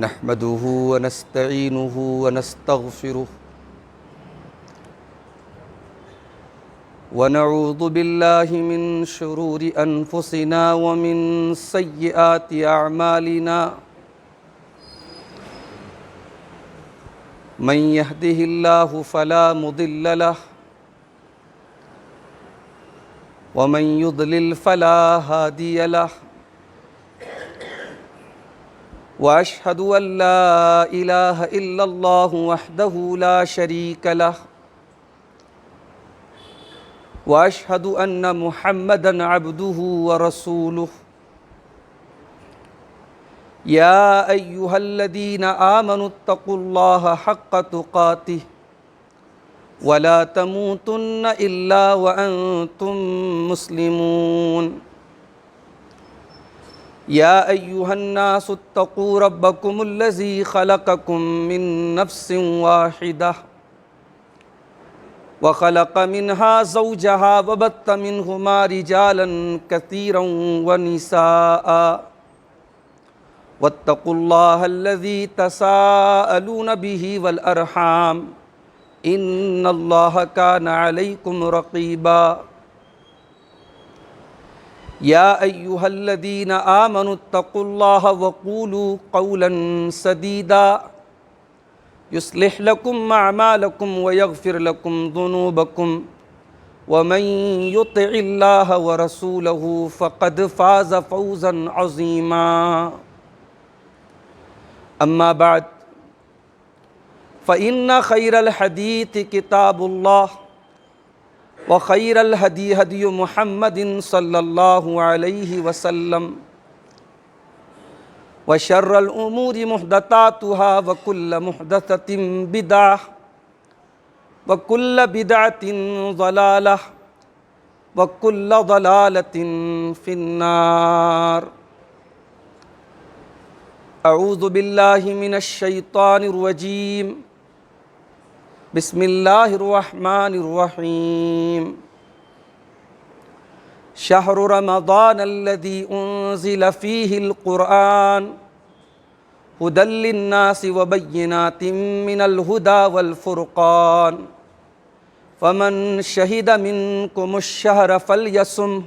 نحمده ونستعينه ونستغفره ونعوذ بالله من شرور أنفسنا ومن سيئات أعمالنا من يهده الله فلا مضل له ومن يضلل فلا هادي له وأشهد أن لا إله إلا الله وحده لا شريك له وأشهد أن محمدًا عبده ورسوله يا أيها الذين آمنوا اتقوا الله حق تقاته ولا تموتن إلا وأنتم مسلمون يا أيها الناس اتقوا ربكم الذي خلقكم من نفس واحدة وخلق منها زوجها وبث منهما رجالا كثيرا ونساء واتقوا الله الذي تساءلون به والأرحام إن الله كان عليكم رقيبا يا أيها الذين آمنوا اتقوا الله وقولوا قولا سديدا يصلح لكم أعمالكم ويغفر لكم ذنوبكم ومن يطع الله ورسوله فقد فاز فوزا عظيما أما بعد فإن خير الحديث كتاب الله وخير الهدي هدي محمد صلى الله عليه وسلم وشر الأمور محدثاتها وكل محدثة بدعة وكل بدعة ضلالة وكل ضلالة في النار أعوذ بالله من الشيطان الرجيم بسم الله الرحمن الرحيم شهر رمضان الذي أنزل فيه القرآن هدى للناس وبينات من الهدى والفرقان فمن شهد منكم الشهر فليصمه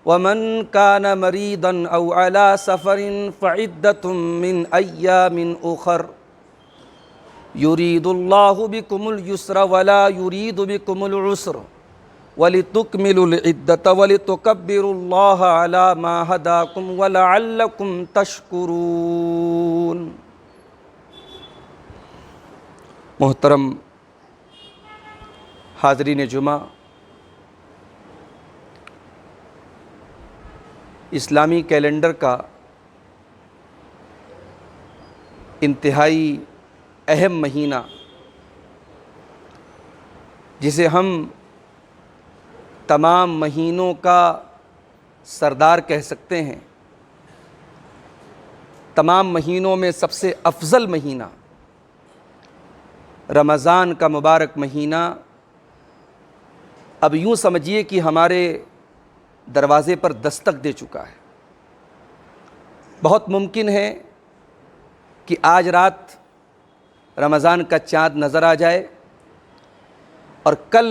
ومن كان مريضا أو على سفر فعدة من أيام أخر يريد الله بكم اليسر ولا يريد بكم العسر وَلِتُكْمِلُوا الْعِدَّةَ وَلِتُكَبِّرُوا اللَّهَ عَلَى مَا هَدَاكُمْ وَلَعَلَّكُمْ تَشْكُرُونَ۔ محترم حاضرین جمعہ، اسلامی کیلنڈر کا انتہائی اہم مہینہ جسے ہم تمام مہینوں کا سردار کہہ سکتے ہیں، تمام مہینوں میں سب سے افضل مہینہ رمضان کا مبارک مہینہ اب یوں سمجھیے کہ ہمارے دروازے پر دستک دے چکا ہے۔ بہت ممکن ہے کہ آج رات رمضان کا چاند نظر آ جائے اور کل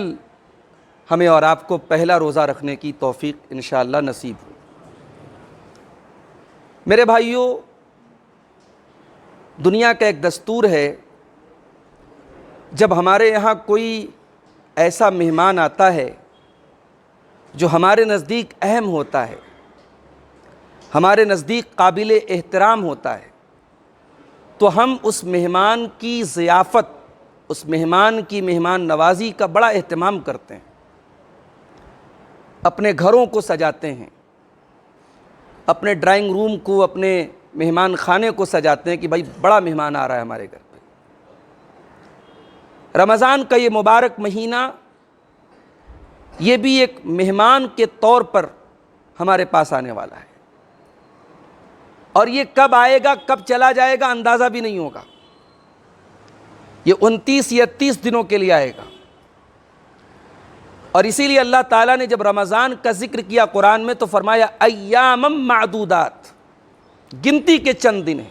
ہمیں اور آپ کو پہلا روزہ رکھنے کی توفیق انشاءاللہ نصیب ہو۔ میرے بھائیوں، دنیا کا ایک دستور ہے، جب ہمارے یہاں کوئی ایسا مہمان آتا ہے جو ہمارے نزدیک اہم ہوتا ہے، ہمارے نزدیک قابل احترام ہوتا ہے، تو ہم اس مہمان کی ضیافت، اس مہمان کی مہمان نوازی کا بڑا اہتمام کرتے ہیں، اپنے گھروں کو سجاتے ہیں، اپنے ڈرائنگ روم کو، اپنے مہمان خانے کو سجاتے ہیں کہ بھائی بڑا مہمان آ رہا ہے ہمارے گھر پہ۔ رمضان کا یہ مبارک مہینہ، یہ بھی ایک مہمان کے طور پر ہمارے پاس آنے والا ہے، اور یہ کب آئے گا، کب چلا جائے گا، اندازہ بھی نہیں ہوگا۔ یہ 29 یا 30 دنوں کے لیے آئے گا، اور اسی لیے اللہ تعالیٰ نے جب رمضان کا ذکر کیا قرآن میں تو فرمایا ایام معدودات، گنتی کے چند دن ہیں۔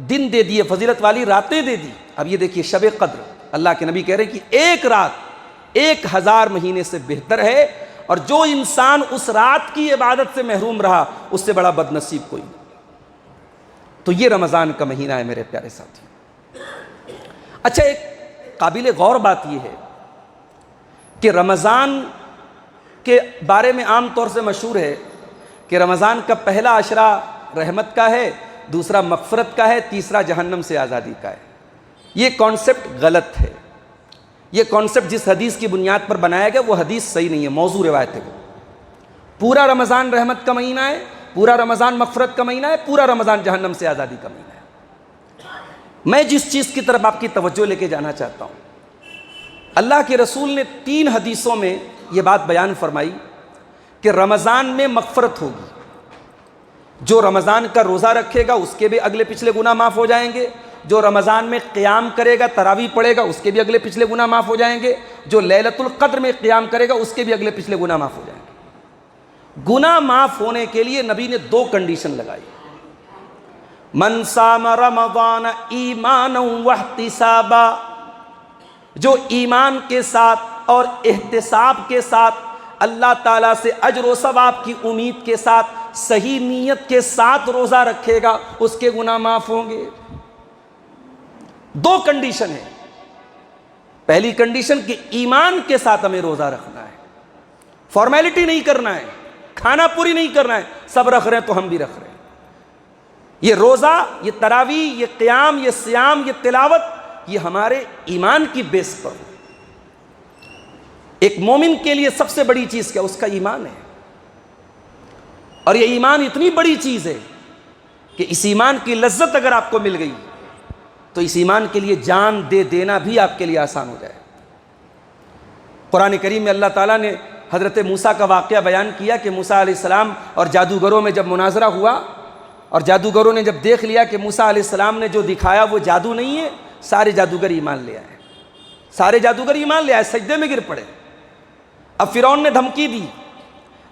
دن دے دیے، فضیلت والی راتیں دے دی۔ اب یہ دیکھیے شب قدر، اللہ کے نبی کہہ رہے ہیں کہ ایک رات 1000 مہینے سے بہتر ہے، اور جو انسان اس رات کی عبادت سے محروم رہا اس سے بڑا بد نصیب کوئی نہیں۔ تو یہ رمضان کا مہینہ ہے میرے پیارے ساتھی۔ اچھا، ایک قابل غور بات یہ ہے کہ رمضان کے بارے میں عام طور سے مشہور ہے کہ رمضان کا پہلا عشرہ رحمت کا ہے، دوسرا مغفرت کا ہے، تیسرا جہنم سے آزادی کا ہے۔ یہ کانسیپٹ غلط ہے۔ یہ کانسیپٹ جس حدیث کی بنیاد پر بنایا گیا وہ حدیث صحیح نہیں ہے، موضوع روایت ہے۔ وہ پورا رمضان رحمت کا مہینہ ہے، پورا رمضان مغفرت کا مہینہ ہے، پورا رمضان جہنم سے آزادی کا مہینہ ہے۔ میں جس چیز کی طرف آپ کی توجہ لے کے جانا چاہتا ہوں، اللہ کے رسول نے 3 حدیثوں میں یہ بات بیان فرمائی کہ رمضان میں مغفرت ہوگی۔ جو رمضان کا روزہ رکھے گا اس کے بھی اگلے پچھلے گناہ معاف ہو جائیں گے، جو رمضان میں قیام کرے گا، تراویح پڑھے گا، اس کے بھی اگلے پچھلے گناہ معاف ہو جائیں گے، جو لیلۃ القدر میں قیام کرے گا اس کے بھی اگلے پچھلے گناہ معاف ہو جائیں گے۔ گناہ معاف ہونے کے لیے نبی نے 2 کنڈیشن لگائی۔ من صام رمضان ایمانا واحتسابا، جو ایمان کے ساتھ اور احتساب کے ساتھ اللہ تعالیٰ سے اجر و ثواب کی امید کے ساتھ صحیح نیت کے ساتھ روزہ رکھے گا اس کے گناہ معاف ہوں گے۔ 2 کنڈیشن ہے۔ پہلی کنڈیشن کہ ایمان کے ساتھ ہمیں روزہ رکھنا ہے، فارمیلٹی نہیں کرنا ہے، کھانا پوری نہیں کرنا ہے، سب رکھ رہے ہیں تو ہم بھی رکھ رہے ہیں۔ یہ روزہ، یہ تراویح، یہ قیام، یہ صیام، یہ تلاوت، یہ ہمارے ایمان کی بیس پر ہو۔ ایک مومن کے لیے سب سے بڑی چیز کیا؟ اس کا ایمان ہے، اور یہ ایمان اتنی بڑی چیز ہے کہ اس ایمان کی لذت اگر آپ کو مل گئی تو اس ایمان کے لیے جان دے دینا بھی آپ کے لیے آسان ہو جائے۔ قرآن کریم میں اللہ تعالیٰ نے حضرت موسیٰ کا واقعہ بیان کیا کہ موسیٰ علیہ السلام اور جادوگروں میں جب مناظرہ ہوا اور جادوگروں نے جب دیکھ لیا کہ موسیٰ علیہ السلام نے جو دکھایا وہ جادو نہیں ہے، سارے جادوگر ایمان لے آئے، سارے جادوگر ایمان لے آئے، سجدے میں گر پڑے۔ اب فرعون نے دھمکی دی،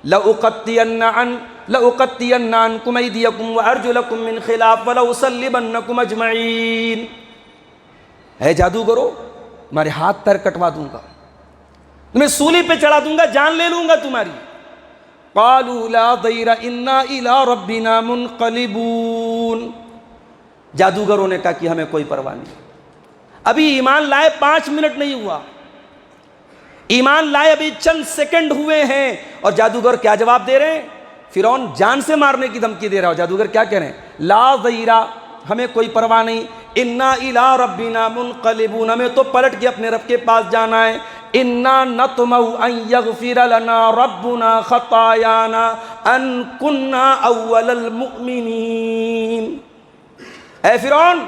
لَأُقَطِّعَنَّ عَنْكُمْ أَيْدِيَكُمْ وَأَرْجُلَكُمْ مِنْ خِلَافٍ وَلَأُصَلِّبَنَّكُمْ أَجْمَعِينَ، اے جادوگرو تمہارے ہاتھ پیر کٹوا دوں گا، تمہیں سولی پہ چڑھا دوں گا، جان لے لوں گا تمہاری۔ قَالُوا لَا ضَيْرَ إِنَّا إِلَىٰ رَبِّنَا مُنْقَلِبُونَ، جادوگروں نے کہا کہ ہمیں کوئی پرواہ نہیں، ابھی ایمان لائے 5 منٹ نہیں ہوا، ایمان لائے ابھی چند سیکنڈ ہوئے ہیں، اور جادوگر کیا جواب دے رہے ہیں؟ فرعون جان سے مارنے کی دھمکی دے رہا ہو، جادوگر کیا کہہ رہے ہیں؟ لا ضیرہ، ہمیں کوئی پرواہ نہیں، انا الی ربنا منقلبون، ہمیں تو پلٹ کے اپنے رب کے پاس جانا ہے، انا نطمع ان یغفر لنا ربنا خطایانا ان کنا اول المؤمنین۔ اے فرعون،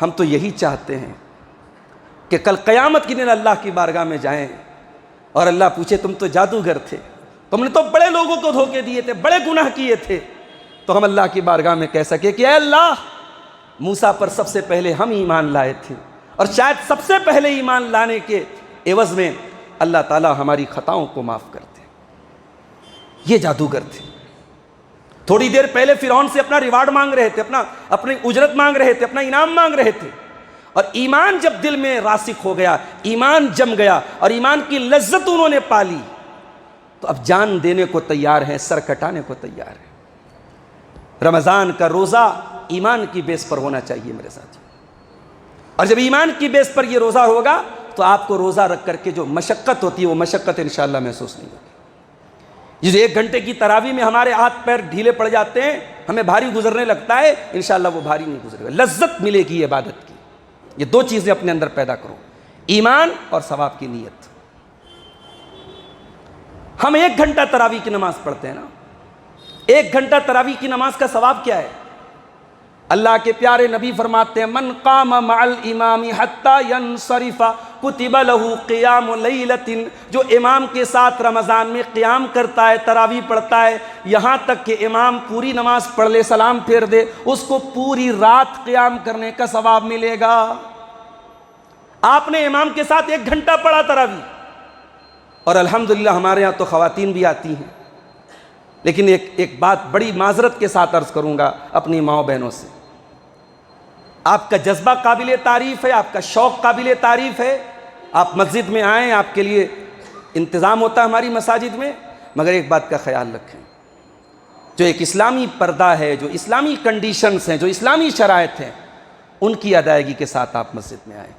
ہم تو یہی چاہتے ہیں کہ کل قیامت کے دن اللہ کی بارگاہ میں جائیں اور اللہ پوچھے تم تو جادوگر تھے، تم نے تو بڑے لوگوں کو دھوکے دیے تھے، بڑے گناہ کیے تھے، تو ہم اللہ کی بارگاہ میں کہہ سکے کہ اے اللہ، موسیٰ پر سب سے پہلے ہم ایمان لائے تھے، اور شاید سب سے پہلے ایمان لانے کے عوض میں اللہ تعالیٰ ہماری خطاؤں کو معاف کرتے۔ یہ جادوگر تھے، تھوڑی دیر پہلے فرعون سے اپنا ریوارڈ مانگ رہے تھے، اپنی اجرت مانگ رہے تھے، اپنا انعام مانگ رہے تھے، اور ایمان جب دل میں راسخ ہو گیا، ایمان جم گیا اور ایمان کی لذت انہوں نے پالی، تو اب جان دینے کو تیار ہیں، سر کٹانے کو تیار ہیں۔ رمضان کا روزہ ایمان کی بیس پر ہونا چاہیے میرے ساتھ، اور جب ایمان کی بیس پر یہ روزہ ہوگا تو آپ کو روزہ رکھ کر کے جو مشقت ہوتی ہے وہ مشقت انشاءاللہ محسوس نہیں ہوگی۔ جس 1 گھنٹے کی تراویح میں ہمارے ہاتھ پیر ڈھیلے پڑ جاتے ہیں، ہمیں بھاری گزرنے لگتا ہے، انشاءاللہ وہ بھاری نہیں گزرے گا، لذت ملے گی عبادت کی۔ یہ 2 چیزیں اپنے اندر پیدا کرو، ایمان اور ثواب کی نیت۔ ہم 1 گھنٹہ تراویح کی نماز پڑھتے ہیں نا، 1 گھنٹہ تراویح کی نماز کا ثواب کیا ہے؟ اللہ کے پیارے نبی فرماتے ہیں من قام مع الامام حتی ینصرف کتب له قیام لیلۃ، جو امام کے ساتھ رمضان میں قیام کرتا ہے، تراویح پڑھتا ہے، یہاں تک کہ امام پوری نماز پڑھ لے، سلام پھیر دے، اس کو پوری رات قیام کرنے کا ثواب ملے گا۔ آپ نے امام کے ساتھ 1 گھنٹہ پڑھا تراویح، اور الحمدللہ ہمارے ہاں تو خواتین بھی آتی ہیں، لیکن ایک بات بڑی معذرت کے ساتھ عرض کروں گا اپنی ماؤں بہنوں سے، آپ کا جذبہ قابل تعریف ہے، آپ کا شوق قابل تعریف ہے، آپ مسجد میں آئیں، آپ کے لیے انتظام ہوتا ہے ہماری مساجد میں، مگر ایک بات کا خیال رکھیں، جو ایک اسلامی پردہ ہے، جو اسلامی کنڈیشنز ہیں، جو اسلامی شرائط ہیں، ان کی ادائیگی کے ساتھ آپ مسجد میں آئیں۔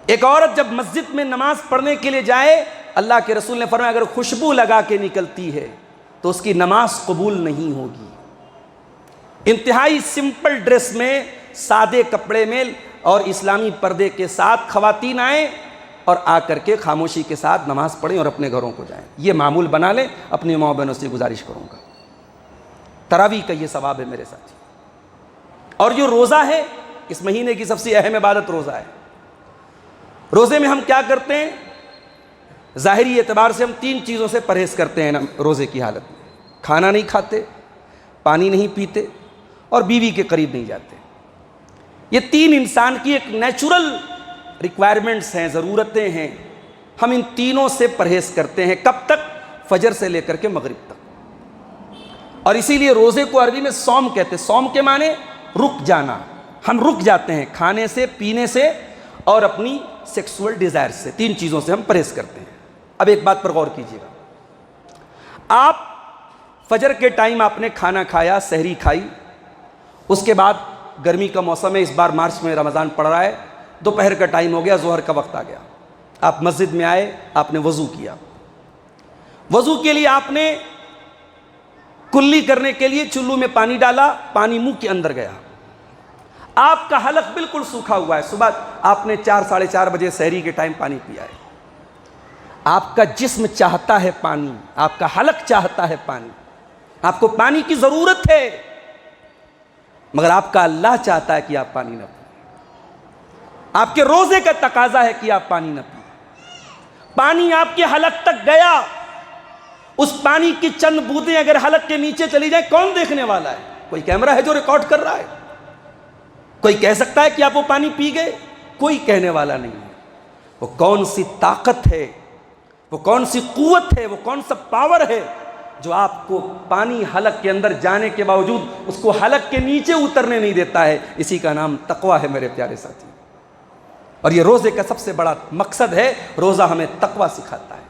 ایک عورت جب مسجد میں نماز پڑھنے کے لیے جائے، اللہ کے رسول نے فرمایا اگر خوشبو لگا کے نکلتی ہے تو اس کی نماز قبول نہیں ہوگی۔ انتہائی سمپل ڈریس میں، سادے کپڑے میں اور اسلامی پردے کے ساتھ خواتین آئیں اور آ کر کے خاموشی کے ساتھ نماز پڑھیں اور اپنے گھروں کو جائیں۔ یہ معمول بنا لیں، اپنی ماں بہنوں سے گزارش کروں گا۔ تراویح کا یہ ثواب ہے میرے ساتھی۔ اور جو روزہ ہے، اس مہینے کی سب سے اہم عبادت روزہ ہے۔ روزے میں ہم کیا کرتے ہیں؟ ظاہری اعتبار سے ہم 3 چیزوں سے پرہیز کرتے ہیں روزے کی حالت میں۔ کھانا نہیں کھاتے، پانی نہیں پیتے اور بیوی کے قریب نہیں جاتے۔ یہ 3 انسان کی ایک نیچرل ریکوائرمنٹس ہیں، ضرورتیں ہیں۔ ہم ان تینوں سے پرہیز کرتے ہیں۔ کب تک؟ فجر سے لے کر کے مغرب تک۔ اور اسی لیے روزے کو عربی میں صوم کہتے ہیں۔ صوم کے معنی رک جانا۔ ہم رک جاتے ہیں کھانے سے، پینے سے اور اپنی سیکسول ڈیزائر سے۔ 3 چیزوں سے ہم پرہیز کرتے ہیں۔ اب ایک بات پر غور کیجیے گا، آپ فجر کے ٹائم آپ نے کھانا کھایا، سحری کھائی، اس کے بعد گرمی کا موسم ہے، اس بار مارچ میں رمضان پڑ رہا ہے، دوپہر کا ٹائم ہو گیا، ظہر کا وقت آ گیا، آپ مسجد میں آئے، آپ نے وضو کیا۔ وضو کے لیے آپ نے کلی کرنے کے لیے چلو میں پانی ڈالا، پانی منہ کے اندر گیا، آپ کا حلق بالکل سوکھا ہوا ہے، صبح آپ نے 4 ساڑھے 4 بجے سحری کے ٹائم پانی پیا ہے، آپ کا جسم چاہتا ہے پانی، آپ کا حلق چاہتا ہے پانی، آپ کو پانی کی ضرورت ہے، مگر آپ کا اللہ چاہتا ہے کہ آپ پانی نہ پئیں۔ آپ کے روزے کا تقاضا ہے کہ آپ پانی نہ پئیں۔ پانی آپ کے حلق تک گیا، اس پانی کی چند بوندیں اگر حلق کے نیچے چلی جائیں، کون دیکھنے والا ہے؟ کوئی کیمرہ ہے جو ریکارڈ کر رہا ہے؟ کوئی کہہ سکتا ہے کہ آپ وہ پانی پی گئے؟ کوئی کہنے والا نہیں ہے۔ وہ کون سی طاقت ہے، وہ کون سی قوت ہے، وہ کون سا پاور ہے جو آپ کو پانی حلق کے اندر جانے کے باوجود اس کو حلق کے نیچے اترنے نہیں دیتا ہے؟ اسی کا نام تقویٰ ہے میرے پیارے ساتھی۔ اور یہ روزے کا سب سے بڑا مقصد ہے، روزہ ہمیں تقویٰ سکھاتا ہے۔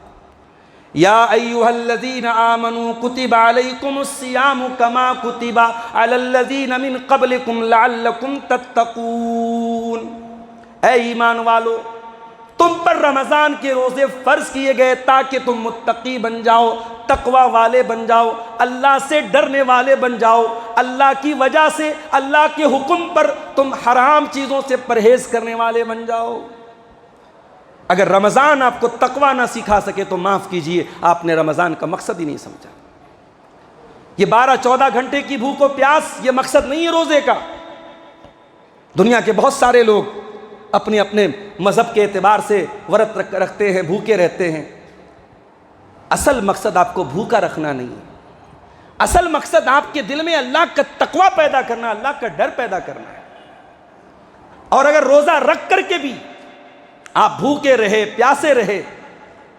یا ایھا الذین آمنوا کتب علیکم الصیام کما کتب علی الذین من قبلکم لعلکم تتقون۔ اے ایمان والو، تم پر رمضان کے روزے فرض کیے گئے تاکہ تم متقی بن جاؤ، تقوی والے بن جاؤ، اللہ سے ڈرنے والے بن جاؤ، اللہ کی وجہ سے، اللہ کے حکم پر تم حرام چیزوں سے پرہیز کرنے والے بن جاؤ۔ اگر رمضان آپ کو تقوی نہ سکھا سکے تو معاف کیجئے، آپ نے رمضان کا مقصد ہی نہیں سمجھا۔ یہ 12-14 گھنٹے کی بھوک و پیاس یہ مقصد نہیں ہے روزے کا۔ دنیا کے بہت سارے لوگ اپنے اپنے مذہب کے اعتبار سے ورت رکھتے ہیں، بھوکے رہتے ہیں۔ اصل مقصد آپ کو بھوکا رکھنا نہیں ہے، اصل مقصد آپ کے دل میں اللہ کا تقوی پیدا کرنا، اللہ کا ڈر پیدا کرنا ہے۔ اور اگر روزہ رکھ کر کے بھی آپ بھوکے رہے، پیاسے رہے،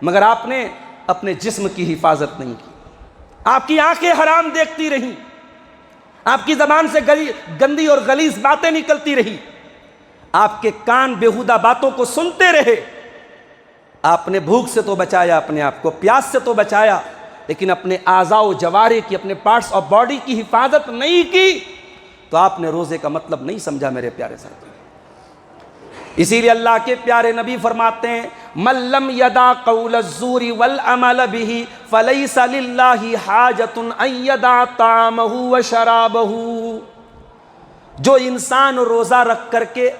مگر آپ نے اپنے جسم کی حفاظت نہیں کی، آپ کی آنکھیں حرام دیکھتی رہیں، آپ کی زبان سے گندی اور غلیظ باتیں نکلتی رہی، آپ کے کان بیہودہ باتوں کو سنتے رہے، آپ نے بھوک سے تو بچایا اپنے آپ کو، پیاس سے تو بچایا، لیکن اپنے اعضاء و جوارح کی، اپنے پارٹس آف باڈی کی حفاظت نہیں کی، تو آپ نے روزے کا مطلب نہیں سمجھا میرے پیارے ساتھی۔ اسی لیے اللہ کے پیارے نبی فرماتے ہیں من لم یدع قول الزور والعمل به فلیس للہ حاجۃ ان یدع طعامہ وشرابہ۔ جو انسان روزہ رکھ کر کے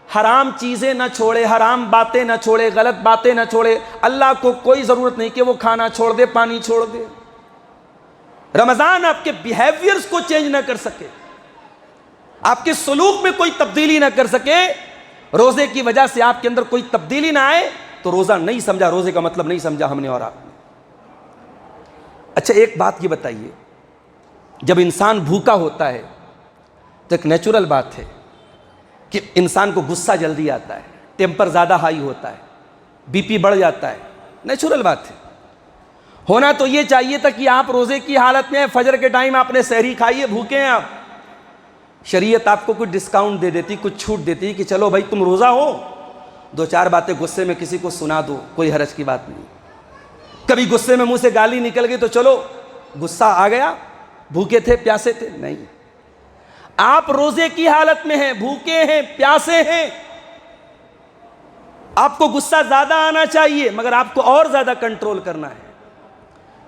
حرام چیزیں نہ چھوڑے، حرام باتیں نہ چھوڑے، غلط باتیں نہ چھوڑے، اللہ کو کوئی ضرورت نہیں کہ وہ کھانا چھوڑ دے، پانی چھوڑ دے۔ رمضان آپ کے بیہیویئرز کو چینج نہ کر سکے، آپ کے سلوک میں کوئی تبدیلی نہ کر سکے، روزے کی وجہ سے آپ کے اندر کوئی تبدیلی نہ آئے، تو روزہ نہیں سمجھا، روزے کا مطلب نہیں سمجھا ہم نے اور آپ نے۔ اچھا ایک بات یہ بتائیے، جب انسان بھوکا ہوتا ہے تو ایک نیچرل بات ہے کہ انسان کو غصہ جلدی آتا ہے، ٹیمپر زیادہ ہائی ہوتا ہے، بی پی بڑھ جاتا ہے، نیچرل بات ہے۔ ہونا تو یہ چاہیے تھا کہ آپ روزے کی حالت میں فجر کے ٹائم آپ نے سحری کھائی ہے، بھوکے ہیں آپ، شریعت آپ کو کوئی ڈسکاؤنٹ دے دیتی, کچھ چھوٹ دیتی کہ چلو بھائی تم روزہ ہو, 2-4 باتیں غصے میں کسی کو سنا دو, کوئی حرج کی بات نہیں. کبھی غصے میں منہ سے گالی نکل گئی تو چلو غصہ آ گیا, بھوکے تھے پیاسے تھے, نہیں. آپ روزے کی حالت میں ہیں, بھوکے ہیں, پیاسے ہیں, آپ کو غصہ زیادہ آنا چاہیے مگر آپ کو اور زیادہ کنٹرول کرنا ہے.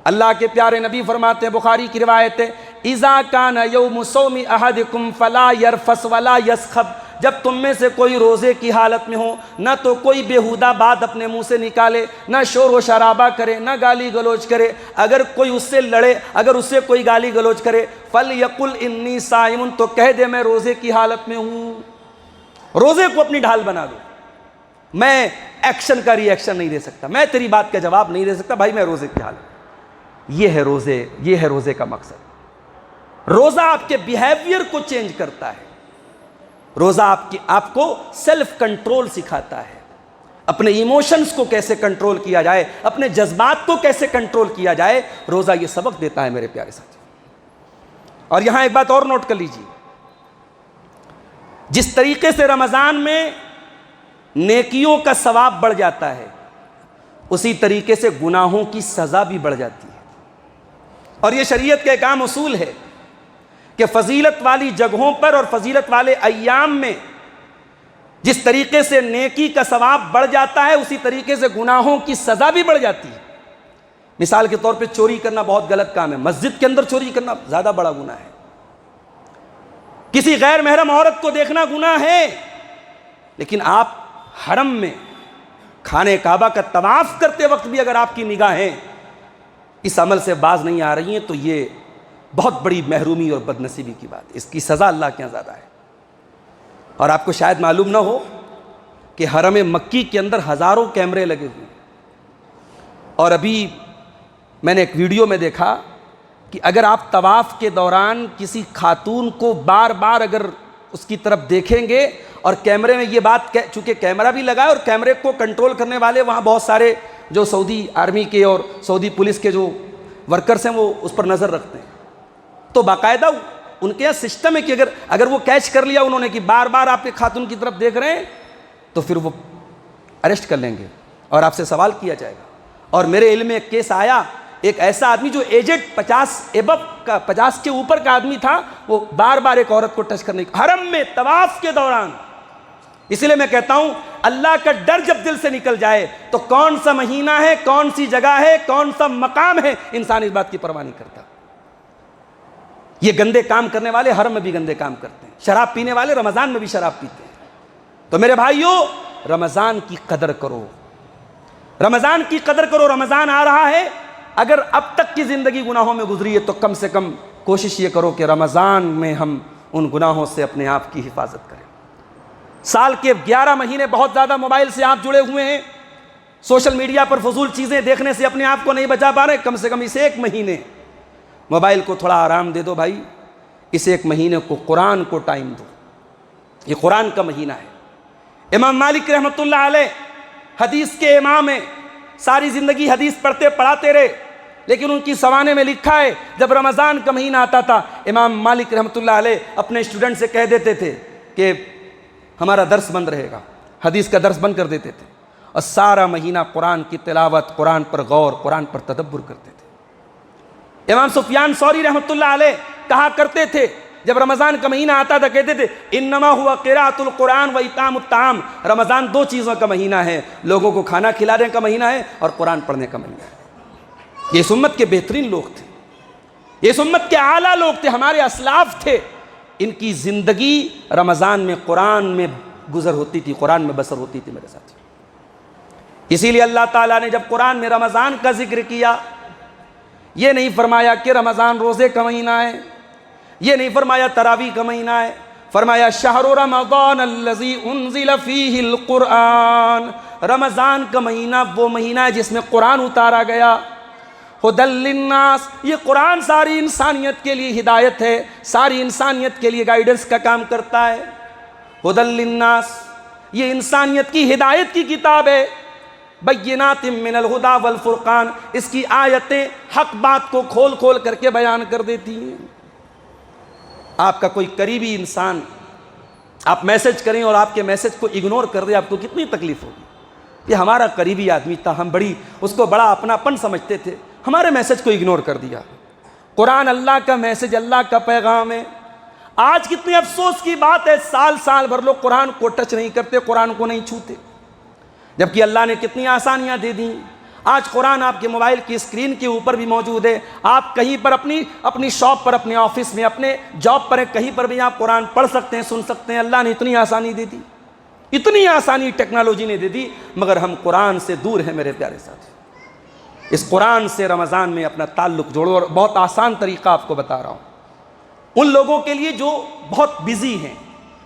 اللہ کے پیارے نبی فرماتے ہیں, بخاری کی روایت ہے, اذا کان یوم صوم احدکم فلا یرفث ولا یسخب, جب تم میں سے کوئی روزے کی حالت میں ہو, نہ تو کوئی بیہودہ بات اپنے منہ سے نکالے, نہ شور و شرابہ کرے, نہ گالی گلوچ کرے. اگر کوئی اس سے لڑے, اگر اس سے کوئی گالی گلوچ کرے, فلیقل انی صائم, تو کہہ دے میں روزے کی حالت میں ہوں. روزے کو اپنی ڈھال بنا دو. میں ایکشن کا ری ایکشن نہیں دے سکتا, میں تیری بات کا جواب نہیں دے سکتا, بھائی میں روزے کی حالت. یہ ہے روزے کا مقصد. روزہ آپ کے بیہیویئر کو چینج کرتا ہے. روزہ آپ کو سیلف کنٹرول سکھاتا ہے, اپنے ایموشنز کو کیسے کنٹرول کیا جائے, اپنے جذبات کو کیسے کنٹرول کیا جائے. روزہ یہ سبق دیتا ہے میرے پیارے ساتھی. اور یہاں ایک بات اور نوٹ کر لیجیے, جس طریقے سے رمضان میں نیکیوں کا ثواب بڑھ جاتا ہے, اسی طریقے سے گناہوں کی سزا بھی بڑھ جاتی ہے. اور یہ شریعت کا ایک عام اصول ہے کہ فضیلت والی جگہوں پر اور فضیلت والے ایام میں جس طریقے سے نیکی کا ثواب بڑھ جاتا ہے, اسی طریقے سے گناہوں کی سزا بھی بڑھ جاتی ہے. مثال کے طور پہ چوری کرنا بہت غلط کام ہے, مسجد کے اندر چوری کرنا زیادہ بڑا گناہ ہے. کسی غیر محرم عورت کو دیکھنا گناہ ہے, لیکن آپ حرم میں خانہ کعبہ کا طواف کرتے وقت بھی اگر آپ کی نگاہیں اس عمل سے باز نہیں آ رہی ہیں تو یہ بہت بڑی محرومی اور بدنصیبی کی بات ہے. اس کی سزا اللہ کے یہاں زیادہ ہے. اور آپ کو شاید معلوم نہ ہو کہ حرم مکی کے اندر ہزاروں کیمرے لگے ہوئے ہیں. اور ابھی میں نے ایک ویڈیو میں دیکھا کہ اگر آپ طواف کے دوران کسی خاتون کو بار بار اگر اس کی طرف دیکھیں گے, اور کیمرے میں یہ بات, چونکہ کیمرہ بھی لگا ہے اور کیمرے کو کنٹرول کرنے والے وہاں بہت سارے جو سعودی آرمی کے اور سعودی پولیس کے جو ورکرز ہیں وہ اس پر نظر رکھتے ہیں, تو باقاعدہ ان کے یہاں سسٹم ہے کہ اگر وہ کیچ کر لیا انہوں نے کہ بار بار آپ کے خاتون کی طرف دیکھ رہے ہیں, تو پھر وہ اریسٹ کر لیں گے اور آپ سے سوال کیا جائے گا. اور میرے علم میں ایک کیس آیا, ایک ایسا آدمی جو ایجڈ 50 کے اوپر کا آدمی تھا, وہ بار بار ایک عورت کو ٹچ کرنے حرم میں طواف کے دوران. اس لیے میں کہتا ہوں اللہ کا ڈر جب دل سے نکل جائے تو کون سا مہینہ ہے, کون سی جگہ ہے, کون سا مقام ہے, انسان اس بات کی پرواہ نہیں کرتا. یہ گندے کام کرنے والے حرم میں بھی گندے کام کرتے ہیں, شراب پینے والے رمضان میں بھی شراب پیتے ہیں. تو میرے بھائیوں, رمضان کی قدر کرو, رمضان کی قدر کرو. رمضان آ رہا ہے, اگر اب تک کی زندگی گناہوں میں گزری ہے تو کم سے کم کوشش یہ کرو کہ رمضان میں ہم ان گناہوں سے اپنے آپ کی حفاظت کریں. سال کے 11 مہینے بہت زیادہ موبائل سے آپ جڑے ہوئے ہیں, سوشل میڈیا پر فضول چیزیں دیکھنے سے اپنے آپ کو نہیں بچا پا رہے. کم سے کم اس 1 مہینے موبائل کو تھوڑا آرام دے دو بھائی. اس 1 مہینے کو قرآن کو ٹائم دو, یہ قرآن کا مہینہ ہے. امام مالک رحمۃ اللہ علیہ حدیث کے امام ہیں, ساری زندگی حدیث پڑھتے پڑھاتے رہے, لیکن ان کی سوانے میں لکھا ہے جب رمضان کا مہینہ آتا تھا امام مالک رحمۃ اللہ علیہ اپنے اسٹوڈنٹ سے کہہ دیتے تھے کہ ہمارا درس بند رہے گا, حدیث کا درس بند کر دیتے تھے, اور سارا مہینہ قرآن کی تلاوت, قرآن پر غور, قرآن پر تدبر کرتے تھے. امام سفیان ثوری رحمۃ اللہ علیہ کہا کرتے تھے جب رمضان کا مہینہ آتا تھا کہتے تھے انما ہوا قراءۃ القرآن و اطعام الطعام. رمضان 2 چیزوں کا مہینہ ہے, لوگوں کو کھانا کھلانے کا مہینہ ہے اور قرآن پڑھنے کا مہینہ ہے. یہ اس امت کے بہترین لوگ تھے, یہ اس امت کے اعلیٰ لوگ تھے, ہمارے اسلاف تھے. ان کی زندگی رمضان میں قرآن میں گزر ہوتی تھی, قرآن میں بسر ہوتی تھی میرے ساتھ. اسی لیے اللہ تعالیٰ نے جب قرآن میں رمضان کا ذکر کیا, یہ نہیں فرمایا کہ رمضان روزے کا مہینہ ہے, یہ نہیں فرمایا تراویح کا مہینہ ہے, فرمایا شہر رمضان الذی انزل فیہ القرآن. رمضان کا مہینہ وہ مہینہ ہے جس میں قرآن اتارا گیا. ہدی للناس, یہ قرآن ساری انسانیت کے لیے ہدایت ہے, ساری انسانیت کے لیے گائیڈنس کا کام کرتا ہے. ہدی للناس, یہ انسانیت کی ہدایت کی کتاب ہے. بینات من الہدی والفرقان, اس کی آیتیں حق بات کو کھول کھول کر کے بیان کر دیتی ہیں. آپ کا کوئی قریبی انسان آپ میسج کریں اور آپ کے میسج کو اگنور کر دے، آپ کو کتنی تکلیف ہوگی؟ یہ ہمارا قریبی آدمی تھا، ہم اس کو بڑا اپناپن سمجھتے تھے، ہمارے میسج کو اگنور کر دیا۔ قرآن اللہ کا میسج، اللہ کا پیغام ہے۔ آج کتنے افسوس کی بات ہے، سال بھر لوگ قرآن کو ٹچ نہیں کرتے، قرآن کو نہیں چھوتے، جبکہ اللہ نے کتنی آسانیاں دے دیں۔ آج قرآن آپ کے موبائل کی اسکرین کے اوپر بھی موجود ہے، آپ کہیں پر اپنی شاپ پر، اپنے آفس میں، اپنے جاب پر، کہیں پر بھی آپ قرآن پڑھ سکتے ہیں، سن سکتے ہیں۔ اللہ نے اتنی آسانی دے دی، اتنی آسانی ٹیکنالوجی نے دے دی، مگر ہم قرآن سے دور ہیں میرے پیارے ساتھی۔ اس قرآن سے رمضان میں اپنا تعلق جوڑو، اور بہت آسان طریقہ آپ کو بتا رہا ہوں۔ ان لوگوں کے لیے جو بہت بزی ہیں،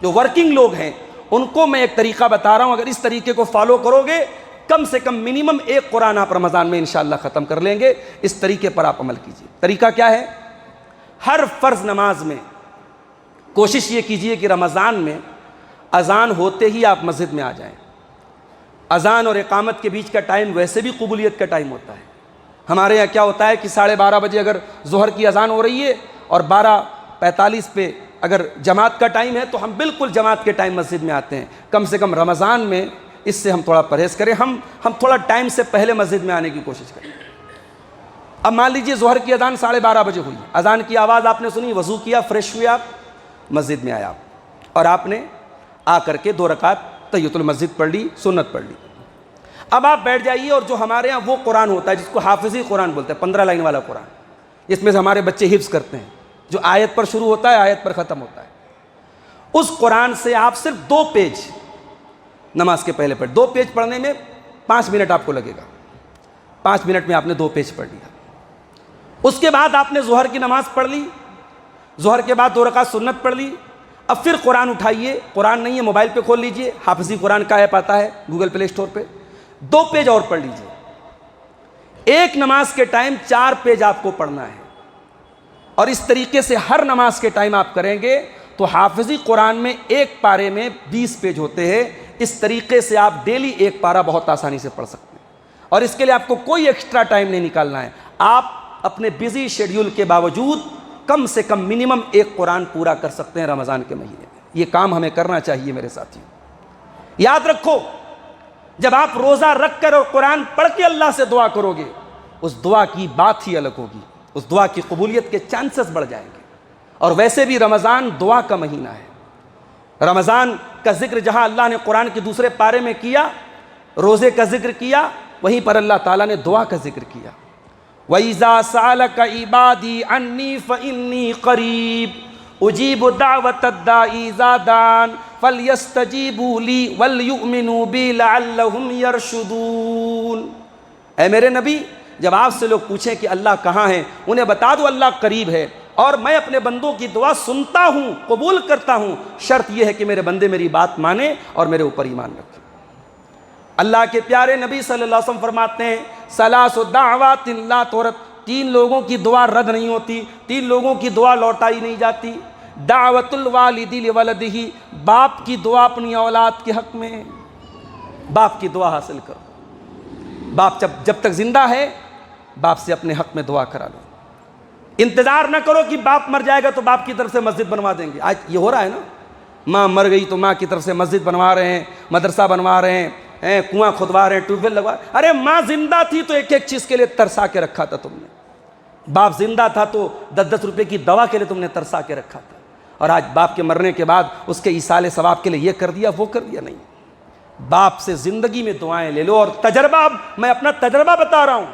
جو ورکنگ لوگ ہیں، ان کو میں ایک طریقہ بتا رہا ہوں، اگر اس طریقے کو فالو کرو گے، کم سے کم منیمم ایک قرآن آپ رمضان میں انشاءاللہ ختم کر لیں گے۔ اس طریقے پر آپ عمل کیجیے۔ طریقہ کیا ہے؟ ہر فرض نماز میں کوشش یہ کیجیے کہ رمضان میں اذان ہوتے ہی آپ مسجد میں آ جائیں۔ اذان اور اقامت کے بیچ کا ٹائم ویسے بھی قبولیت کا ٹائم ہوتا ہے۔ ہمارے یہاں کیا ہوتا ہے کہ 12:30 بجے اگر ظہر کی اذان ہو رہی ہے اور 12:45 پہ اگر جماعت کا ٹائم ہے تو ہم بالکل جماعت کے ٹائم مسجد میں آتے ہیں۔ کم سے کم رمضان میں اس سے ہم تھوڑا پرہیز کریں، ہم تھوڑا ٹائم سے پہلے مسجد میں آنے کی کوشش کریں۔ اب مان لیجئے ظہر کی اذان 12:30 بجے ہوئی، اذان کی آواز آپ نے سنی، وضو کیا، فریش ہوئے، آپ مسجد میں آئے آپ، اور آپ نے آ کر کے 2 رکعت تحیۃ المسجد پڑھ لی، سنت پڑھ لی۔ اب آپ بیٹھ جائیے، اور جو ہمارے ہاں وہ قرآن ہوتا ہے جس کو حافظی قرآن بولتے ہیں، 15 لائن والا قرآن، اس میں سے ہمارے بچے حفظ کرتے ہیں، جو آیت پر شروع ہوتا ہے آیت پر ختم ہوتا ہے۔ اس قرآن سے آپ صرف 2 پیج نماز کے پہلے پڑھ، 2 پیج پڑھنے میں 5 منٹ آپ کو لگے گا، 5 منٹ میں آپ نے 2 پیج پڑھ لیا۔ اس کے بعد آپ نے ظہر کی نماز پڑھ لی، ظہر کے بعد 2 رکعت سنت پڑھ لی۔ اب پھر قرآن اٹھائیے، قرآن نہیں ہے موبائل پہ کھول لیجئے، حافظی قرآن کا ایپ آتا ہے گوگل پلے اسٹور پہ، 2 پیج اور پڑھ لیجئے۔ ایک نماز کے ٹائم 4 پیج آپ کو پڑھنا ہے، اور اس طریقے سے ہر نماز کے ٹائم آپ کریں گے تو حافظی قرآن میں ایک پارے میں 20 پیج ہوتے ہیں۔ اس طریقے سے آپ ڈیلی ایک پارہ بہت آسانی سے پڑھ سکتے ہیں، اور اس کے لیے آپ کو کوئی ایکسٹرا ٹائم نہیں نکالنا ہے۔ آپ اپنے بزی شیڈیول کے باوجود کم سے کم منیمم ایک قرآن پورا کر سکتے ہیں رمضان کے مہینے میں۔ یہ کام ہمیں کرنا چاہیے میرے ساتھیوں۔ یاد رکھو، جب آپ روزہ رکھ کر اور قرآن پڑھ کے اللہ سے دعا کرو گے، اس دعا کی بات ہی الگ ہوگی، اس دعا کی قبولیت کے چانسز بڑھ جائیں گے۔ اور ویسے بھی رمضان دعا کا مہینہ ہے۔ رمضان کا ذکر جہاں اللہ نے قرآن کے دوسرے پارے میں کیا، روزے کا ذکر کیا، وہیں پر اللہ تعالیٰ نے دعا کا ذکر کیا۔ وَإِذَا سَأَلَكَ عِبَادِي عَنِّي فَإِنِّي قَرِيبٌ أُجِيبُ دَعْوَةَ الدَّاعِ إِذَا دَعَانِ فَلْيَسْتَجِيبُوا لِي وَلْيُؤْمِنُوا بِي لَعَلَّهُمْ يَرْشُدُونَ۔ اے میرے نبی، جب آپ سے لوگ پوچھیں کہ اللہ کہاں ہے، انہیں بتا دو اللہ قریب ہے، اور میں اپنے بندوں کی دعا سنتا ہوں، قبول کرتا ہوں، شرط یہ ہے کہ میرے بندے میری بات مانیں اور میرے اوپر ایمان رکھیں۔ اللہ کے پیارے نبی صلی اللہ علیہ وسلم فرماتے ہیں، ثلاث دعوات لا ترد، 3 لوگوں کی دعا رد نہیں ہوتی، 3 لوگوں کی دعا لوٹائی نہیں جاتی۔ دعوت الوالد لولدہ، باپ کی دعا اپنی اولاد کے حق میں، باپ کی دعا حاصل کرو۔ باپ جب تک زندہ ہے، باپ سے اپنے حق میں دعا کرا لو۔ انتظار نہ کرو کہ باپ مر جائے گا تو باپ کی طرف سے مسجد بنوا دیں گے۔ آج یہ ہو رہا ہے نا، ماں مر گئی تو ماں کی طرف سے مسجد بنوا رہے ہیں، مدرسہ بنوا رہے ہیں، کنواں کھدوا رہے ہیں، ٹیوب ویل لگوا رہے ہیں۔ ارے ماں زندہ تھی تو ایک ایک چیز کے لیے ترسا کے رکھا تھا تم نے، باپ زندہ تھا تو 10-10 روپے کی دوا کے لیے تم نے ترسا کے رکھا تھا، اور آج باپ کے مرنے کے بعد اس کے ایصال ثواب کے لیے یہ کر دیا وہ کر دیا۔ نہیں، باپ سے زندگی میں دعائیں لے لو، اور تجربہ، میں اپنا تجربہ بتا رہا ہوں،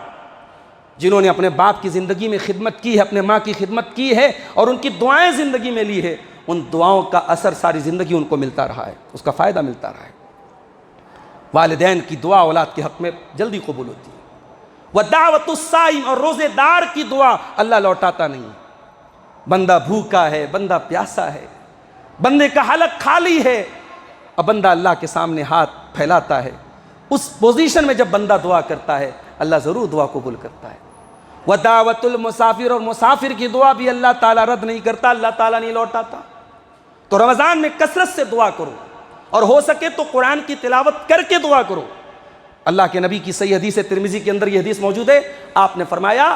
جنہوں نے اپنے باپ کی زندگی میں خدمت کی ہے، اپنے ماں کی خدمت کی ہے اور ان کی دعائیں زندگی میں لی ہے، ان دعاؤں کا اثر ساری زندگی ان کو ملتا رہا ہے، اس کا فائدہ ملتا رہا ہے۔ والدین کی دعا اولاد کے حق میں جلدی قبول ہوتی ہے۔ وَدَعْوَةُ الصَّائِمِ، اور روزے دار کی دعا اللہ لوٹاتا نہیں۔ بندہ بھوکا ہے، بندہ پیاسا ہے، بندے کا حلق خالی ہے، اور بندہ اللہ کے سامنے ہاتھ پھیلاتا ہے، اس پوزیشن میں جب بندہ دعا کرتا ہے اللہ ضرور دعا قبول کرتا ہے۔ وَدَعْوَةُ الْمُسَافِرِ، اور مسافر کی دعا بھی اللہ تعالیٰ رد نہیں کرتا، اللہ تعالیٰ نہیں لوٹاتا۔ تو رمضان میں کثرت سے دعا کرو، اور ہو سکے تو قرآن کی تلاوت کر کے دعا کرو۔ اللہ کے نبی کی صحیح حدیث ترمذی کے اندر یہ حدیث موجود ہے، آپ نے فرمایا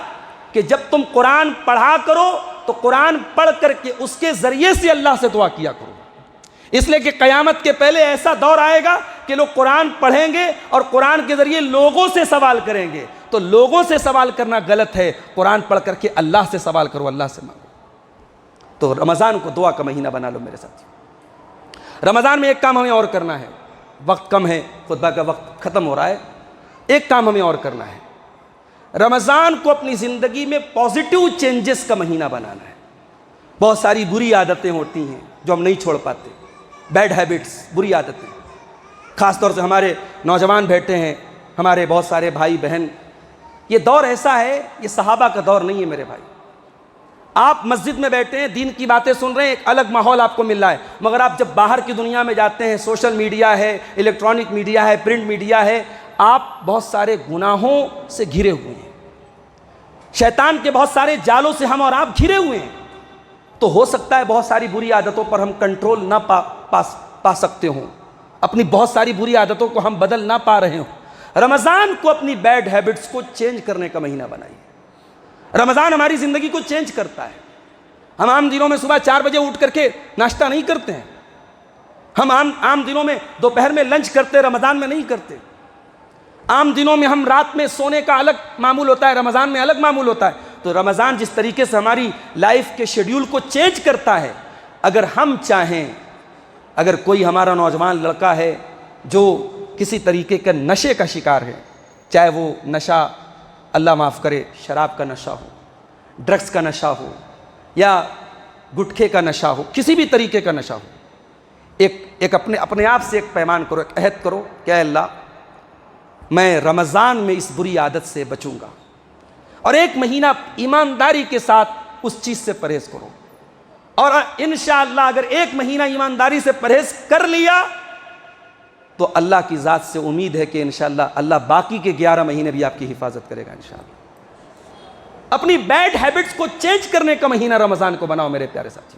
کہ جب تم قرآن پڑھا کرو تو قرآن پڑھ کر کے اس کے ذریعے سے اللہ سے دعا کیا کرو، اس لیے کہ قیامت کے پہلے ایسا دور آئے گا کہ لوگ قرآن پڑھیں گے اور قرآن کے ذریعے لوگوں سے سوال کریں گے، تو لوگوں سے سوال کرنا غلط ہے، قرآن پڑھ کر کے اللہ سے سوال کرو، اللہ سے مانگو۔ تو رمضان کو دعا کا مہینہ بنا لو میرے ساتھ۔ رمضان میں ایک کام ہمیں اور کرنا ہے، وقت کم ہے، خطبہ کا وقت ختم ہو رہا ہے، ایک کام ہمیں اور کرنا ہے، رمضان کو اپنی زندگی میں پازیٹیو چینجز کا مہینہ بنانا ہے۔ بہت ساری بری عادتیں ہوتی ہیں جو ہم نہیں چھوڑ پاتے، بیڈ ہیبٹس، بری عادتیں، خاص طور سے ہمارے نوجوان بیٹھے ہیں، ہمارے بہت سارے بھائی بہن، یہ دور ایسا ہے، یہ صحابہ کا دور نہیں ہے میرے بھائی۔ آپ مسجد میں بیٹھے ہیں، دین کی باتیں سن رہے ہیں، ایک الگ ماحول آپ کو مل رہا ہے، مگر آپ جب باہر کی دنیا میں جاتے ہیں، سوشل میڈیا ہے، الیکٹرانک میڈیا ہے، پرنٹ میڈیا ہے، آپ بہت سارے گناہوں سے گھرے ہوئے ہیں، شیطان کے بہت سارے جالوں سے ہم اور آپ گھرے ہوئے ہیں۔ تو ہو سکتا ہے بہت ساری بری عادتوں پر ہم کنٹرول نہ پا سکتے ہوں، اپنی بہت ساری بری عادتوں کو ہم بدل نہ پا رہے ہوں۔ رمضان کو اپنی بیڈ ہیبٹس کو چینج کرنے کا مہینہ بنائیے۔ رمضان ہماری زندگی کو چینج کرتا ہے۔ ہم عام دنوں میں صبح 4 بجے اٹھ کر کے ناشتہ نہیں کرتے ہیں، ہم عام دنوں میں دوپہر میں لنچ کرتے، رمضان میں نہیں کرتے۔ عام دنوں میں ہم رات میں سونے کا الگ معمول ہوتا ہے، رمضان میں الگ معمول ہوتا ہے۔ تو رمضان جس طریقے سے ہماری لائف کے شیڈیول کو چینج کرتا ہے، اگر ہم چاہیں، اگر کوئی ہمارا نوجوان لڑکا ہے جو کسی طریقے کا نشے کا شکار ہے، چاہے وہ نشہ اللہ معاف کرے شراب کا نشہ ہو، ڈرگس کا نشہ ہو، یا گٹکے کا نشہ ہو، کسی بھی طریقے کا نشہ ہو، ایک اپنے آپ سے ایک پیمان کرو، ایک عہد کرو کہ اے اللہ میں رمضان میں اس بری عادت سے بچوں گا، اور ایک مہینہ ایمانداری کے ساتھ اس چیز سے پرہیز کرو، اور انشاءاللہ اگر ایک مہینہ ایمانداری سے پرہیز کر لیا تو اللہ کی ذات سے امید ہے کہ انشاءاللہ اللہ باقی کے 11 مہینے بھی آپ کی حفاظت کرے گا انشاءاللہ۔ اپنی بیڈ ہیبٹس کو چینج کرنے کا مہینہ رمضان کو بناؤ میرے پیارے ساتھی،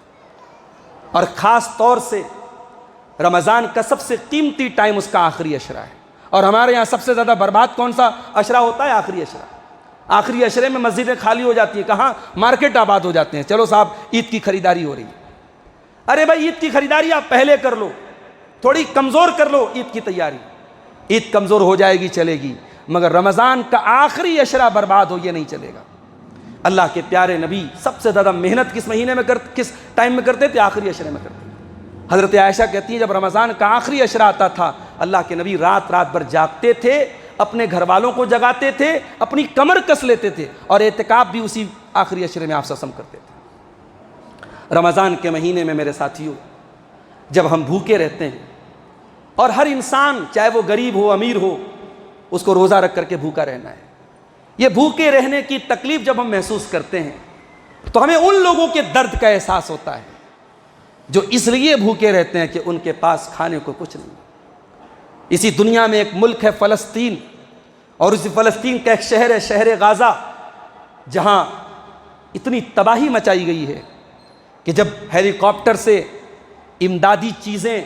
اور خاص طور سے رمضان کا سب سے قیمتی ٹائم اس کا آخری عشرہ ہے، اور ہمارے یہاں سب سے زیادہ برباد کون سا عشرہ ہوتا ہے؟ آخری عشرہ۔ آخری عشرے میں مسجدیں خالی ہو جاتی ہیں، کہاں؟ مارکیٹ آباد ہو جاتے ہیں، چلو صاحب عید کی خریداری ہو رہی ہے۔ ارے بھائی عید کی خریداری آپ پہلے کر لو، تھوڑی کمزور کر لو عید کی تیاری، عید کمزور ہو جائے گی چلے گی، مگر رمضان کا آخری عشرہ برباد ہو یہ نہیں چلے گا۔ اللہ کے پیارے نبی سب سے زیادہ محنت کس مہینے میں کس ٹائم میں کرتے تھے؟ آخری عشرے میں کرتے تھے۔ حضرت عائشہ کہتی ہے جب رمضان کا آخری عشرہ آتا تھا اللہ کے نبی رات بھر جاگتے تھے، اپنے گھر والوں کو جگاتے تھے، اپنی کمر کس لیتے تھے، اور اعتکاف بھی اسی آخری عشرے میں آپ سسم کرتے تھے۔ رمضان کے مہینے میں میرے ساتھیوں جب ہم بھوکے رہتے ہیں، اور ہر انسان چاہے وہ غریب ہو امیر ہو اس کو روزہ رکھ کر کے بھوکا رہنا ہے، یہ بھوکے رہنے کی تکلیف جب ہم محسوس کرتے ہیں تو ہمیں ان لوگوں کے درد کا احساس ہوتا ہے جو اس لیے بھوکے رہتے ہیں کہ ان کے پاس کھانے کو کچھ نہیں۔ اسی دنیا میں ایک ملک ہے فلسطین، اور اسی فلسطین کا ایک شہر ہے شہر غازہ، جہاں اتنی تباہی مچائی گئی ہے کہ جب ہیلی کاپٹر سے امدادی چیزیں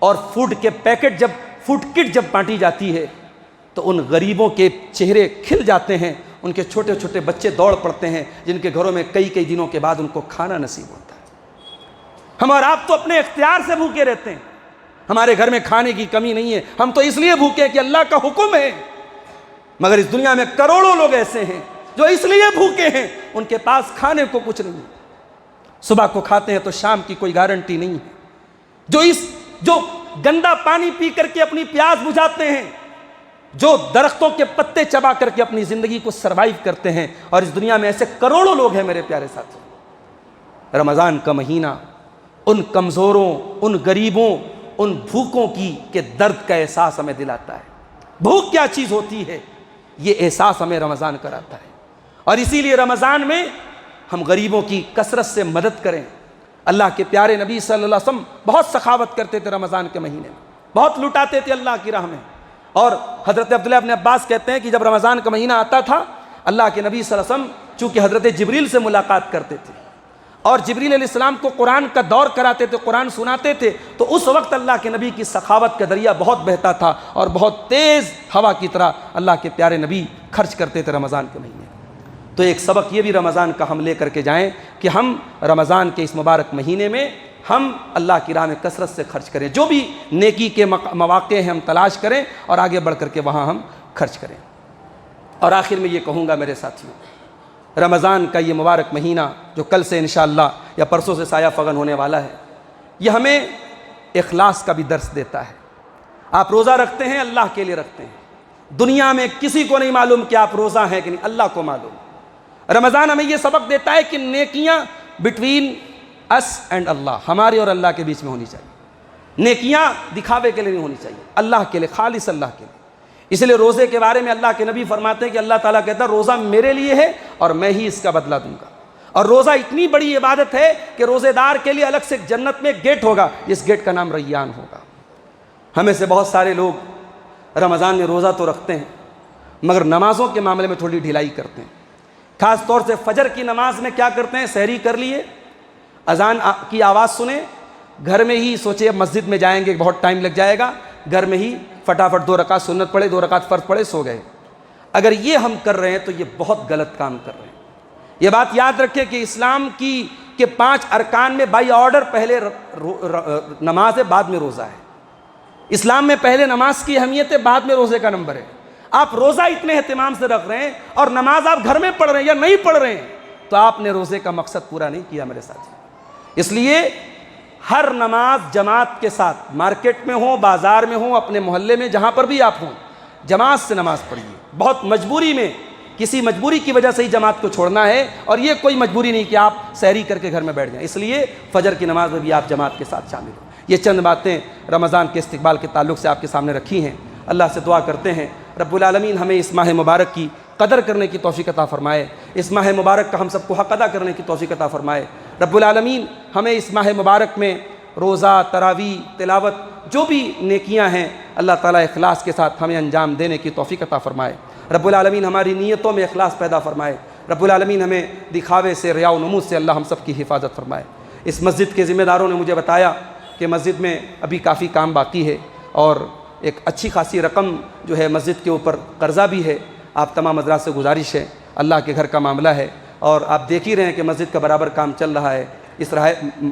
اور فوڈ کے پیکٹ فوڈ کٹ جب بانٹی جاتی ہے تو ان غریبوں کے چہرے کھل جاتے ہیں، ان کے چھوٹے چھوٹے بچے دوڑ پڑتے ہیں جن کے گھروں میں کئی دنوں کے بعد ان کو کھانا نصیب ہوتا ہے۔ ہم اور آپ تو اپنے اختیار سے بھوکے رہتے ہیں، ہمارے گھر میں کھانے کی کمی نہیں ہے، ہم تو اس لیے بھوکے کہ اللہ کا حکم ہے، مگر اس دنیا میں کروڑوں لوگ ایسے ہیں جو اس لیے بھوکے ہیں ان کے پاس کھانے کو کچھ نہیں ہے، صبح کو کھاتے ہیں تو شام کی کوئی گارنٹی نہیں ہے، جو گندا پانی پی کر کے اپنی پیاس بجھاتے ہیں، جو درختوں کے پتے چبا کر کے اپنی زندگی کو سروائیو کرتے ہیں، اور اس دنیا میں ایسے کروڑوں لوگ ہیں میرے پیارے ساتھی۔ رمضان کا مہینہ ان کمزوروں، ان غریبوں، ان بھوکوں کے درد کا احساس ہمیں دلاتا ہے۔ بھوک کیا چیز ہوتی ہے یہ احساس ہمیں رمضان کراتا ہے، اور اسی لیے رمضان میں ہم غریبوں کی کثرت سے مدد کریں۔ اللہ کے پیارے نبی صلی اللہ علیہ وسلم بہت سخاوت کرتے تھے رمضان کے مہینے میں، بہت لٹاتے تھے اللہ کی راہ میں، اور حضرت عبداللہ ابن عباس کہتے ہیں کہ جب رمضان کا مہینہ آتا تھا اللہ کے نبی صلی اللہ علیہ وسلم چونکہ حضرت جبریل سے ملاقات کرتے تھے اور جبریل علیہ السلام کو قرآن کا دور کراتے تھے، قرآن سناتے تھے، تو اس وقت اللہ کے نبی کی سخاوت کا دریا بہت بہتا تھا اور بہت تیز ہوا کی طرح اللہ کے پیارے نبی خرچ کرتے تھے رمضان کے مہینے۔ تو ایک سبق یہ بھی رمضان کا ہم لے کر کے جائیں کہ ہم رمضان کے اس مبارک مہینے میں ہم اللہ کی راہ میں کثرت سے خرچ کریں، جو بھی نیکی کے مواقع ہیں ہم تلاش کریں اور آگے بڑھ کر کے وہاں ہم خرچ کریں۔ اور آخر میں یہ کہوں گا میرے ساتھیوں، رمضان کا یہ مبارک مہینہ جو کل سے انشاءاللہ یا پرسوں سے سایہ فغن ہونے والا ہے، یہ ہمیں اخلاص کا بھی درس دیتا ہے۔ آپ روزہ رکھتے ہیں، اللہ کے لیے رکھتے ہیں، دنیا میں کسی کو نہیں معلوم کہ آپ روزہ ہیں کہ نہیں، اللہ کو معلوم۔ رمضان ہمیں یہ سبق دیتا ہے کہ نیکیاں بٹوین اس اینڈ اللہ، ہمارے اور اللہ کے بیچ میں ہونی چاہیے۔ نیکیاں دکھاوے کے لیے نہیں ہونی چاہیے، اللہ کے لیے، خالص اللہ کے لیے۔ اس لیے روزے کے بارے میں اللہ کے نبی فرماتے ہیں کہ اللہ تعالیٰ کہتا ہے روزہ میرے لیے ہے اور میں ہی اس کا بدلہ دوں گا۔ اور روزہ اتنی بڑی عبادت ہے کہ روزے دار کے لیے الگ سے جنت میں ایک گیٹ ہوگا، جس گیٹ کا نام ریان ہوگا۔ ہمیں سے بہت سارے لوگ رمضان میں روزہ تو رکھتے ہیں مگر نمازوں کے معاملے میں تھوڑی ڈھیلائی کرتے ہیں۔ خاص طور سے فجر کی نماز میں کیا کرتے ہیں، سحری کر لیے، اذان کی آواز سنیں، گھر میں ہی سوچے اب مسجد میں جائیں گے بہت ٹائم لگ جائے گا، گھر میں ہی فٹافٹ 2 رکعت سنت پڑھے، 2 رکعت فرض پڑھے، سو گئے۔ اگر یہ ہم کر رہے ہیں تو یہ بہت غلط کام کر رہے ہیں۔ یہ بات یاد رکھیں کہ اسلام کے 5 ارکان میں بائی آرڈر پہلے نماز ہے، بعد میں روزہ ہے۔ اسلام میں پہلے نماز کی اہمیت ہے، بعد میں روزے کا نمبر ہے۔ آپ روزہ اتنے اہتمام سے رکھ رہے ہیں اور نماز آپ گھر میں پڑھ رہے ہیں یا نہیں پڑھ رہے ہیں تو آپ نے روزے کا مقصد پورا نہیں کیا میرے ساتھ۔ اس لیے ہر نماز جماعت کے ساتھ، مارکیٹ میں ہو، بازار میں ہو، اپنے محلے میں جہاں پر بھی آپ ہوں، جماعت سے نماز پڑھیے۔ بہت مجبوری میں، کسی مجبوری کی وجہ سے ہی جماعت کو چھوڑنا ہے، اور یہ کوئی مجبوری نہیں کہ آپ سحری کر کے گھر میں بیٹھ جائیں۔ اس لیے فجر کی نماز میں بھی آپ جماعت کے ساتھ شامل ہوں۔ یہ چند باتیں رمضان کے استقبال کے تعلق سے آپ کے سامنے رکھی ہیں۔ اللہ سے دعا کرتے ہیں رب العالمین ہمیں اس ماہ مبارک کی قدر کرنے کی توفیق عطا فرمائے، اس ماہ مبارک کا ہم سب کو حق ادا کرنے کی توفیق عطا فرمائے۔ رب العالمین ہمیں اس ماہ مبارک میں روزہ، تراویح، تلاوت، جو بھی نیکیاں ہیں اللہ تعالیٰ اخلاص کے ساتھ ہمیں انجام دینے کی توفیق عطا فرمائے۔ رب العالمین ہماری نیتوں میں اخلاص پیدا فرمائے۔ رب العالمین ہمیں دکھاوے سے، ریا و نمود سے اللہ ہم سب کی حفاظت فرمائے۔ اس مسجد کے ذمہ داروں نے مجھے بتایا کہ مسجد میں ابھی کافی کام باقی ہے اور ایک اچھی خاصی رقم جو ہے مسجد کے اوپر قرضہ بھی ہے۔ آپ تمام حضرات سے گزارش ہے، اللہ کے گھر کا معاملہ ہے اور آپ دیکھ ہی رہے ہیں کہ مسجد کا برابر کام چل رہا ہے۔ اس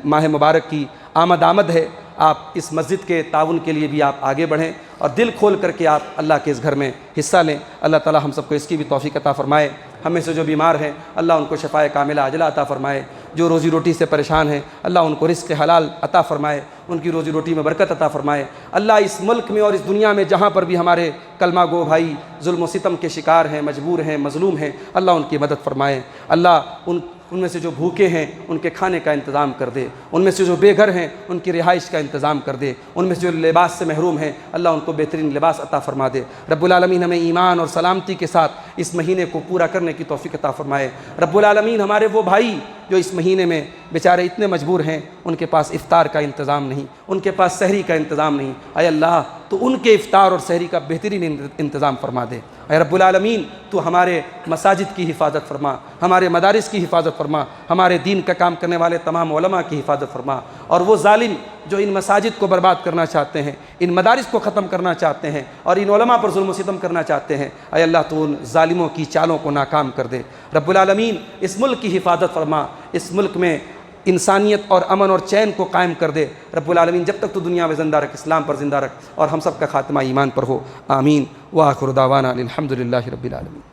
ماہ مبارک کی آمد ہے، آپ اس مسجد کے تعاون کے لیے بھی آپ آگے بڑھیں اور دل کھول کر کے آپ اللہ کے اس گھر میں حصہ لیں۔ اللہ تعالیٰ ہم سب کو اس کی بھی توفیق عطا فرمائے۔ ہمیں سے جو بیمار ہیں اللہ ان کو شفائے کاملہ عاجلہ عطا فرمائے، جو روزی روٹی سے پریشان ہیں اللہ ان کو رزق حلال عطا فرمائے، ان کی روزی روٹی میں برکت عطا فرمائے۔ اللہ اس ملک میں اور اس دنیا میں جہاں پر بھی ہمارے کلمہ گو بھائی ظلم و ستم کے شکار ہیں، مجبور ہیں، مظلوم ہیں، اللہ ان کی مدد فرمائے۔ اللہ ان میں سے جو بھوکے ہیں ان کے کھانے کا انتظام کر دے، ان میں سے جو بے گھر ہیں ان کی رہائش کا انتظام کر دے، ان میں سے جو لباس سے محروم ہیں اللہ ان کو بہترین لباس عطا فرما دے۔ رب العالمین ہمیں ایمان اور سلامتی کے ساتھ اس مہینے کو پورا کرنے کی توفیق عطا فرمائے۔ رب العالمین ہمارے وہ بھائی جو اس مہینے میں بیچارے اتنے مجبور ہیں، ان کے پاس افطار کا انتظام نہیں، ان کے پاس سحری کا انتظام نہیں، اے اللہ تو ان کے افطار اور سحری کا بہترین انتظام فرما دے۔ اے رب العالمین تو ہمارے مساجد کی حفاظت فرما، ہمارے مدارس کی حفاظت فرما، ہمارے دین کا کام کرنے والے تمام علماء کی حفاظت فرما، اور وہ ظالم جو ان مساجد کو برباد کرنا چاہتے ہیں، ان مدارس کو ختم کرنا چاہتے ہیں اور ان علماء پر ظلم و ستم کرنا چاہتے ہیں، اے اللہ تو ان ظالموں کی چالوں کو ناکام کر دے۔ رب العالمین اس ملک کی حفاظت فرما، اس ملک میں انسانیت اور امن اور چین کو قائم کر دے۔ رب العالمین جب تک تو دنیا میں زندہ رکھ، اسلام پر زندہ رکھ اور ہم سب کا خاتمہ ایمان پر ہو، آمین۔ وآخر دعوانا الحمد للہ رب العالمین۔